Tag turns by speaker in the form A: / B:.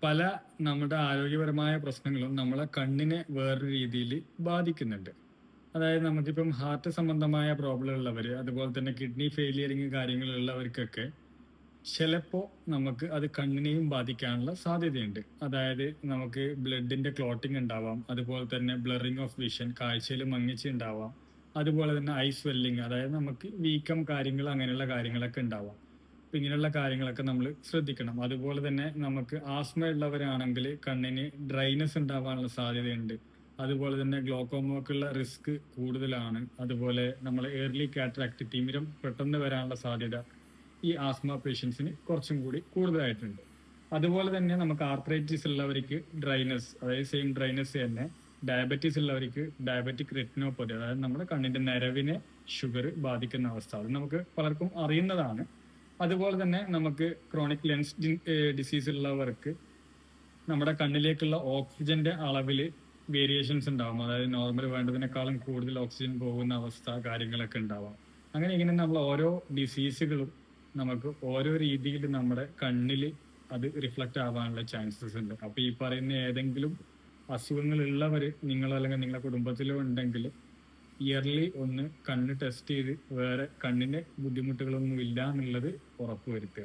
A: പല നമ്മുടെ ആരോഗ്യപരമായ പ്രശ്നങ്ങളും നമ്മളെ കണ്ണിനെ വേറൊരു രീതിയിൽ ബാധിക്കുന്നുണ്ട്. അതായത് നമുക്കിപ്പം ഹാർട്ട് സംബന്ധമായ പ്രോബ്ലം ഉള്ളവര്, അതുപോലെ തന്നെ കിഡ്നി ഫെയിലിയറിങ് കാര്യങ്ങളുള്ളവർക്കൊക്കെ ചിലപ്പോ നമുക്ക് അത് കണ്ണിനെയും ബാധിക്കാനുള്ള സാധ്യതയുണ്ട്. അതായത് നമുക്ക് ബ്ലഡിന്റെ ക്ലോട്ടിംഗ് ഉണ്ടാവാം, അതുപോലെ തന്നെ ബ്ലറിംഗ് ഓഫ് വിഷൻ, കാഴ്ചയിൽ മങ്ങിച്ച് ഉണ്ടാവാം, അതുപോലെ തന്നെ ഐ സ്വെല്ലിങ്, അതായത് നമുക്ക് വീക്കം കാര്യങ്ങൾ അങ്ങനെയുള്ള കാര്യങ്ങളൊക്കെ ഉണ്ടാവാം. അപ്പൊ ഇങ്ങനെയുള്ള കാര്യങ്ങളൊക്കെ നമ്മൾ ശ്രദ്ധിക്കണം. അതുപോലെ തന്നെ നമുക്ക് ആസ്മ ഉള്ളവരാണെങ്കിൽ കണ്ണിന് ഡ്രൈനെസ് ഉണ്ടാവാനുള്ള സാധ്യതയുണ്ട്. അതുപോലെ തന്നെ ഗ്ലോക്കോമോക്കുള്ള റിസ്ക് കൂടുതലാണ്. അതുപോലെ നമ്മൾ ഏർലി കാറ്ററാക്ട്, തിമിരം പെട്ടെന്ന് വരാനുള്ള സാധ്യത ഈ ആസ്മ പേഷ്യൻസിന് കുറച്ചും കൂടി കൂടുതലായിട്ടുണ്ട്. അതുപോലെ തന്നെ നമുക്ക് ആർത്രൈറ്റിസ് ഉള്ളവർക്ക് ഡ്രൈനസ്, അതായത് സെയിം ഡ്രൈനസ് തന്നെ ഡയബറ്റീസ് ഉള്ളവർക്ക് ഡയബറ്റിക് റെറ്റിനോപ്പതി, അതായത് നമ്മുടെ കണ്ണിന്റെ നരവിനെ ഷുഗർ ബാധിക്കുന്ന അവസ്ഥ, അത് നമുക്ക് പലർക്കും അറിയുന്നതാണ്. അതുപോലെ തന്നെ നമുക്ക് ക്രോണിക് ലെൻസ് ഡിസീസ് ഉള്ളവർക്ക് നമ്മുടെ കണ്ണിലേക്കുള്ള ഓക്സിജന്റെ അളവിൽ വേരിയേഷൻസ് ഉണ്ടാവും. അതായത് നോർമൽ വേണ്ടതിനേക്കാളും കൂടുതൽ ഓക്സിജൻ പോകുന്ന അവസ്ഥ കാര്യങ്ങളൊക്കെ ഉണ്ടാവാം. അങ്ങനെ ഇങ്ങനെ നമ്മൾ ഓരോ ഡിസീസുകളും നമുക്ക് ഓരോ രീതിയിൽ നമ്മുടെ കണ്ണിൽ അത് റിഫ്ലക്റ്റ് ആവാനുള്ള ചാൻസസ് ഉണ്ട്. അപ്പൊ ഈ പറയുന്ന ഏതെങ്കിലും അസുഖങ്ങൾ ഉള്ളവര് നിങ്ങളോ അല്ലെങ്കിൽ നിങ്ങളുടെ കുടുംബത്തിലോ ഉണ്ടെങ്കിൽ ഇയർലി ഒന്ന് കണ്ണ് ടെസ്റ്റ് ചെയ്ത് വേറെ കണ്ണിന്റെ ബുദ്ധിമുട്ടുകളൊന്നും ഇല്ല എന്നുള്ളത് ഉറപ്പുവരുത്തുക.